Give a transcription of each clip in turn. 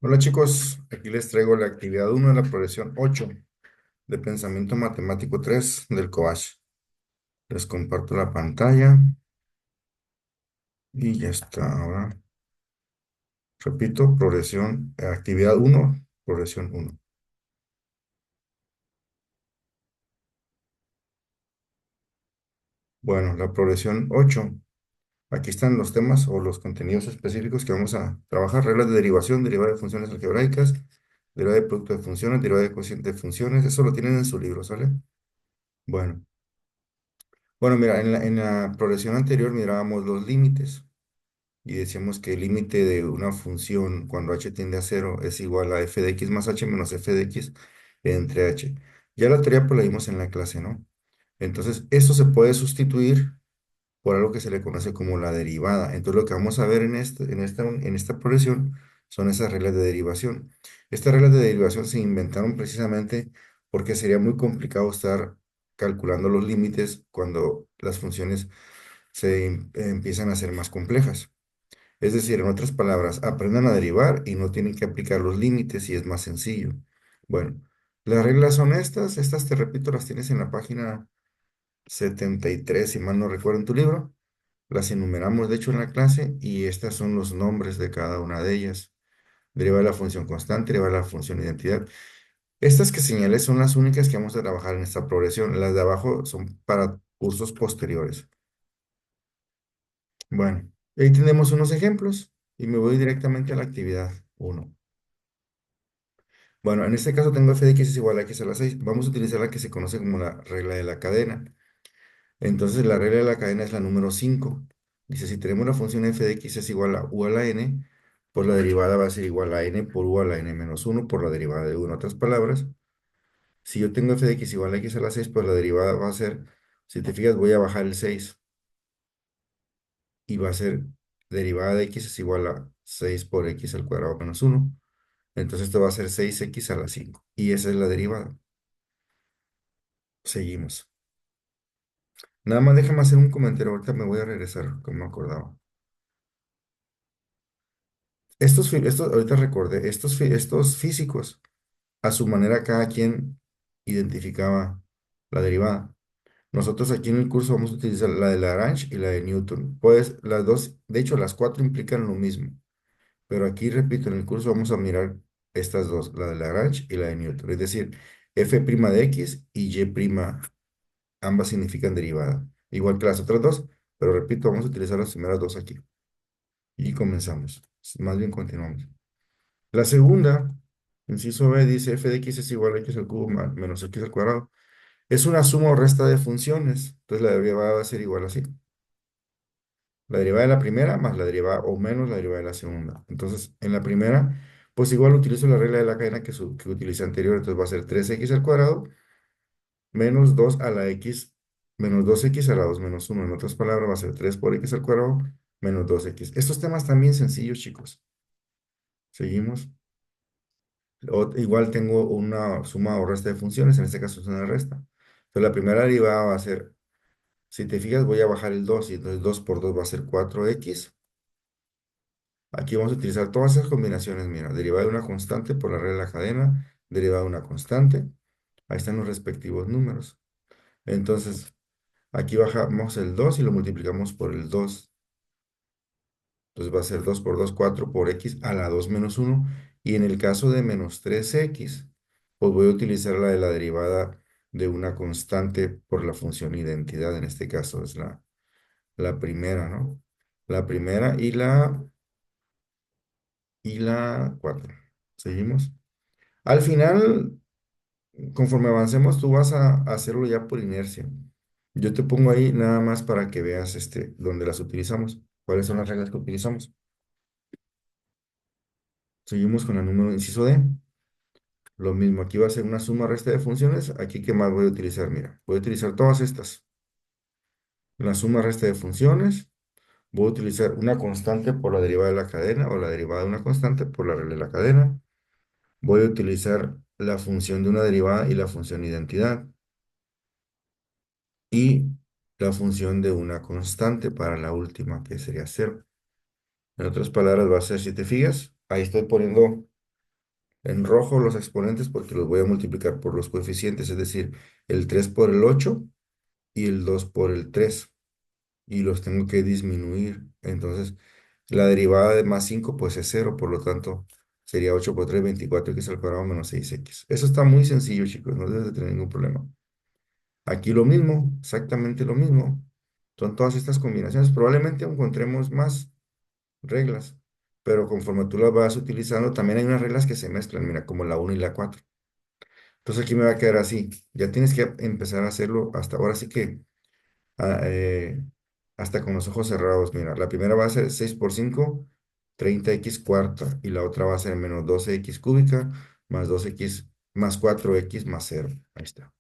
Hola chicos, aquí les traigo la actividad uno de la progresión 8 de pensamiento matemático 3 del COASH. Les comparto la pantalla y ya está. Ahora, repito, progresión, actividad uno, progresión uno. Bueno, la progresión 8. Aquí están los temas o los contenidos específicos que vamos a trabajar. Reglas de derivación, derivada de funciones algebraicas, derivada de producto de funciones, derivada de cociente de funciones. Eso lo tienen en su libro, ¿sale? Bueno, bueno, mira, en la progresión anterior mirábamos los límites. Y decíamos que el límite de una función cuando h tiende a cero es igual a f de x más h menos f de x entre h. Ya la teoría pues la vimos en la clase, ¿no? Entonces, eso se puede sustituir por algo que se le conoce como la derivada. Entonces, lo que vamos a ver en esta progresión son esas reglas de derivación. Estas reglas de derivación se inventaron precisamente porque sería muy complicado estar calculando los límites cuando las funciones empiezan a ser más complejas. Es decir, en otras palabras, aprendan a derivar y no tienen que aplicar los límites y es más sencillo. Bueno, las reglas son estas te repito, las tienes en la página 73, si mal no recuerdo en tu libro. Las enumeramos de hecho en la clase y estos son los nombres de cada una de ellas. Deriva de la función constante, deriva de la función identidad. Estas que señalé son las únicas que vamos a trabajar en esta progresión. Las de abajo son para cursos posteriores. Bueno, ahí tenemos unos ejemplos y me voy directamente a la actividad uno. Bueno, en este caso tengo f de x es igual a x a la 6. Vamos a utilizar la que se conoce como la regla de la cadena. Entonces, la regla de la cadena es la número 5. Dice, si tenemos la función f de x es igual a u a la n, pues la derivada va a ser igual a n por u a la n menos uno por la derivada de u. En otras palabras, si yo tengo f de x igual a x a la 6, pues la derivada va a ser, si te fijas, voy a bajar el 6 y va a ser derivada de x es igual a 6 por x al cuadrado menos uno. Entonces, esto va a ser 6x a la 5. Y esa es la derivada. Seguimos. Nada más déjame hacer un comentario, ahorita me voy a regresar, como me acordaba. Ahorita recordé, estos físicos, a su manera cada quien identificaba la derivada. Nosotros aquí en el curso vamos a utilizar la de Lagrange y la de Newton. Pues las dos, de hecho las cuatro implican lo mismo, pero aquí, repito, en el curso vamos a mirar estas dos, la de Lagrange y la de Newton. Es decir, f' de x y y', ambas significan derivada. Igual que las otras dos, pero repito, vamos a utilizar las primeras dos aquí. Y comenzamos. Más bien continuamos. La segunda, inciso B, dice f de x es igual a x al cubo menos x al cuadrado. Es una suma o resta de funciones. Entonces la derivada va a ser igual así. La derivada de la primera más la derivada o menos la derivada de la segunda. Entonces, en la primera, pues igual utilizo la regla de la cadena que utilicé anterior. Entonces va a ser 3x al cuadrado menos 2 a la x menos 2x a la 2 menos uno. En otras palabras, va a ser 3 por x al cuadrado menos 2x. Estos temas también sencillos, chicos. Seguimos. Igual tengo una suma o resta de funciones, en este caso es una resta. Entonces la primera derivada va a ser, si te fijas, voy a bajar el 2 y entonces 2 por 2 va a ser 4x. Aquí vamos a utilizar todas esas combinaciones, mira, derivada de una constante por la regla de la cadena, derivada de una constante. Ahí están los respectivos números. Entonces, aquí bajamos el 2 y lo multiplicamos por el 2. Entonces va a ser 2 por 2 4 por x a la 2 menos uno. Y en el caso de menos 3x, pues voy a utilizar la de la derivada de una constante por la función identidad. En este caso es la primera, ¿no? La primera y la 4. ¿Seguimos? Al final, conforme avancemos, tú vas a hacerlo ya por inercia. Yo te pongo ahí nada más para que veas dónde las utilizamos, cuáles son las reglas que utilizamos. Seguimos con el número inciso D. Lo mismo, aquí va a ser una suma resta de funciones. Aquí, ¿qué más voy a utilizar? Mira, voy a utilizar todas estas. La suma resta de funciones. Voy a utilizar una constante por la derivada de la cadena o la derivada de una constante por la regla de la cadena. Voy a utilizar la función de una derivada y la función identidad. Y la función de una constante para la última, que sería cero. En otras palabras, va a ser, si te fijas, ahí estoy poniendo. En rojo los exponentes porque los voy a multiplicar por los coeficientes, es decir, el 3 por el 8 y el 2 por el 3 y los tengo que disminuir. Entonces, la derivada de más 5 pues es cero, por lo tanto, sería 8 por 3 24x al cuadrado menos 6x. Eso está muy sencillo, chicos, no debes de tener ningún problema. Aquí lo mismo, exactamente lo mismo. Son todas estas combinaciones. Probablemente encontremos más reglas, pero conforme tú las vas utilizando, también hay unas reglas que se mezclan, mira, como la uno y la 4. Entonces aquí me va a quedar así. Ya tienes que empezar a hacerlo hasta ahora sí que ah, hasta con los ojos cerrados. Mira, la primera va a ser 6 por 5 30x cuarta, y la otra va a ser menos 12x cúbica más 2x más 4x más cero. Ahí está.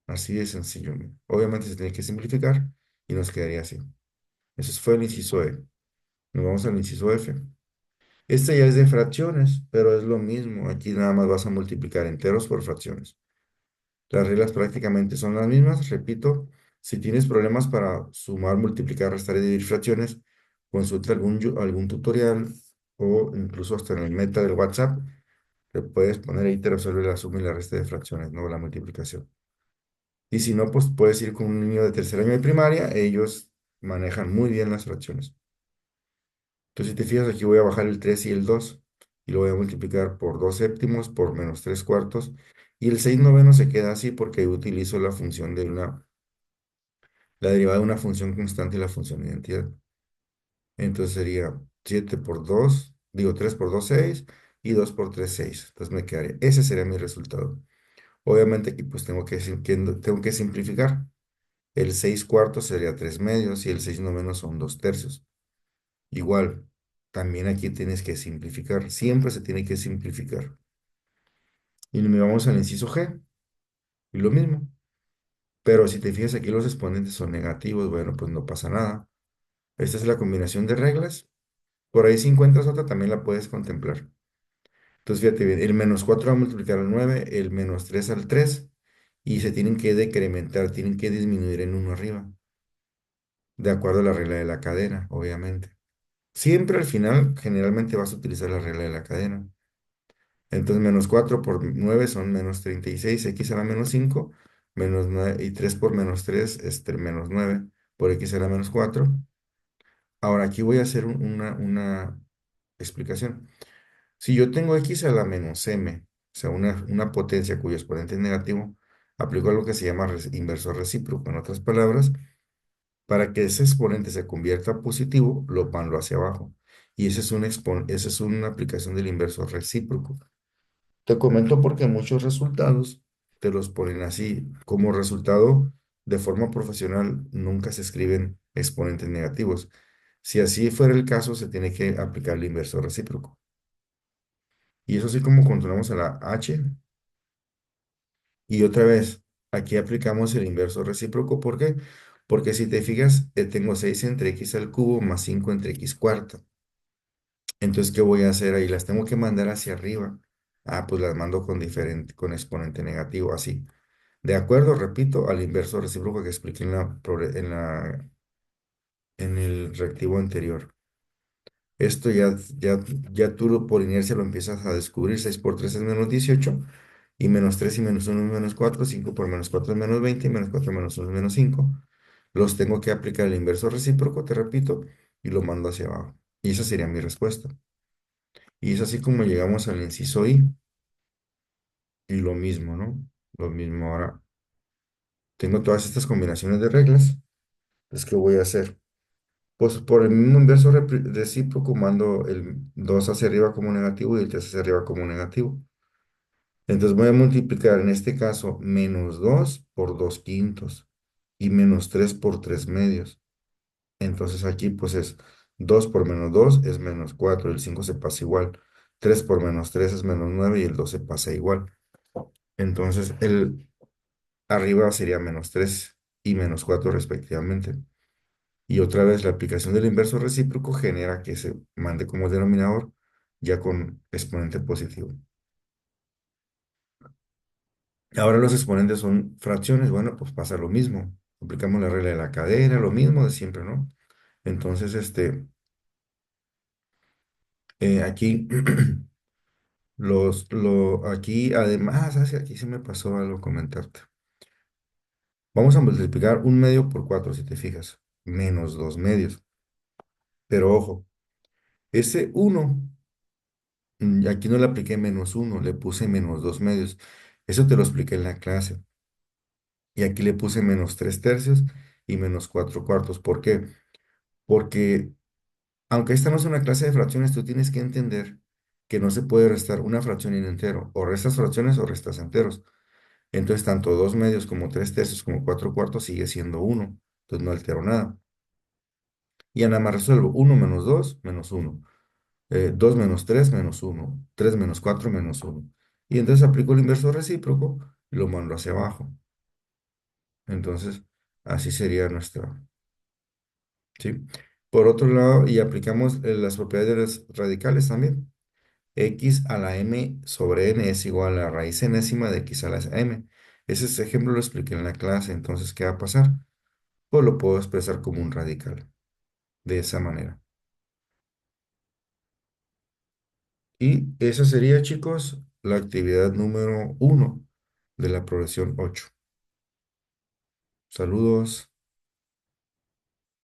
Así de sencillo. Mira. Obviamente se tiene que simplificar y nos quedaría así. Eso fue el inciso E. Nos vamos al inciso F. Este ya es de fracciones, pero es lo mismo. Aquí nada más vas a multiplicar enteros por fracciones. Las reglas prácticamente son las mismas. Repito, si tienes problemas para sumar, multiplicar, restar y dividir fracciones, consulta algún tutorial o incluso hasta en el meta del WhatsApp. Le puedes poner ahí, te resuelve la suma y la resta de fracciones, no la multiplicación. Y si no, pues puedes ir con un niño de tercer año de primaria. Ellos manejan muy bien las fracciones. Entonces, si te fijas, aquí voy a bajar el 3 y el 2 y lo voy a multiplicar por 2 séptimos por menos 3 cuartos. Y el 6 novenos se queda así porque yo utilizo la función la derivada de una función constante y la función de identidad. Entonces sería 7 por 2 digo 3 por 2 6 y 2 por 3 6. Entonces me quedaría, ese sería mi resultado. Obviamente aquí pues tengo que simplificar. El 6 cuartos sería 3 medios y el 6 novenos son 2 tercios. Igual, también aquí tienes que simplificar. Siempre se tiene que simplificar. Y me vamos al inciso G. Y lo mismo. Pero si te fijas aquí los exponentes son negativos, bueno, pues no pasa nada. Esta es la combinación de reglas. Por ahí si encuentras otra también la puedes contemplar. Entonces fíjate bien, el menos 4 va a multiplicar al 9, el menos 3 al 3 y se tienen que decrementar, tienen que disminuir en uno arriba, de acuerdo a la regla de la cadena, obviamente. Siempre al final, generalmente vas a utilizar la regla de la cadena. Entonces, menos 4 por 9 son menos 36, x será menos 5 menos 9, y 3 por menos 3 es menos 9 por x será menos 4. Ahora, aquí voy a hacer una explicación. Si yo tengo x a la menos m, o sea, una potencia cuyo exponente es negativo, aplico algo que se llama inverso recíproco. En otras palabras, para que ese exponente se convierta a positivo, lo mando hacia abajo. Y esa es una aplicación del inverso recíproco. Te comento porque muchos resultados te los ponen así. Como resultado, de forma profesional, nunca se escriben exponentes negativos. Si así fuera el caso, se tiene que aplicar el inverso recíproco. Y eso así como controlamos a la h. Y otra vez, aquí aplicamos el inverso recíproco. ¿Por qué? Porque si te fijas, tengo 6 entre x al cubo más 5 entre x cuarta. Entonces, ¿qué voy a hacer ahí? Las tengo que mandar hacia arriba. Ah, pues las mando con exponente negativo, así. De acuerdo, repito, al inverso recíproco que expliqué en el reactivo anterior. Esto ya tú por inercia lo empiezas a descubrir. 6 por 3 es menos 18 y menos 3 y menos 1 es menos 4. 5 por menos 4 es menos 20 y menos 4 menos 1 es menos 5. Los tengo que aplicar el inverso recíproco, te repito, y lo mando hacia abajo. Y esa sería mi respuesta. Y es así como llegamos al inciso I. Y lo mismo, ¿no? Lo mismo ahora. Tengo todas estas combinaciones de reglas. Entonces, ¿qué voy a hacer? Pues por el mismo inverso recíproco mando el 2 hacia arriba como negativo y el 3 hacia arriba como negativo. Entonces voy a multiplicar en este caso menos 2 por 2 quintos y menos 3 por 3 medios. Entonces aquí pues es 2 por menos 2 es menos 4, el 5 se pasa igual. 3 por menos 3 es menos 9 y el 2 se pasa igual. Entonces el arriba sería menos 3 y menos 4 respectivamente. Y otra vez la aplicación del inverso recíproco genera que se mande como denominador ya con exponente positivo. Ahora los exponentes son fracciones, bueno, pues pasa lo mismo. Aplicamos la regla de la cadena, lo mismo de siempre, ¿no? Entonces, aquí Aquí, además, aquí se me pasó algo comentarte. Vamos a multiplicar un medio por 4 si te fijas. Menos 2 medios. Pero ojo, ese uno aquí no le apliqué menos uno, le puse menos 2 medios. Eso te lo expliqué en la clase. Y aquí le puse menos 3 tercios y menos 4 cuartos. ¿Por qué? Porque aunque esta no es una clase de fracciones, tú tienes que entender que no se puede restar una fracción y un entero. O restas fracciones o restas enteros. Entonces, tanto 2 medios como 3 tercios como 4 cuartos sigue siendo uno. Entonces, no altero nada. Y ya nada más resuelvo. Uno menos 2 menos uno. 2 menos 3 menos uno. 3 menos 4 menos uno. Y entonces aplico el inverso recíproco y lo mando hacia abajo. Entonces, así sería nuestra, ¿sí? Por otro lado, y aplicamos las propiedades de las radicales también. X a la m sobre n es igual a la raíz enésima de x a la m. Ese ejemplo lo expliqué en la clase, entonces, ¿qué va a pasar? Pues lo puedo expresar como un radical, de esa manera. Y esa sería, chicos, la actividad número 1 de la progresión 8. Saludos.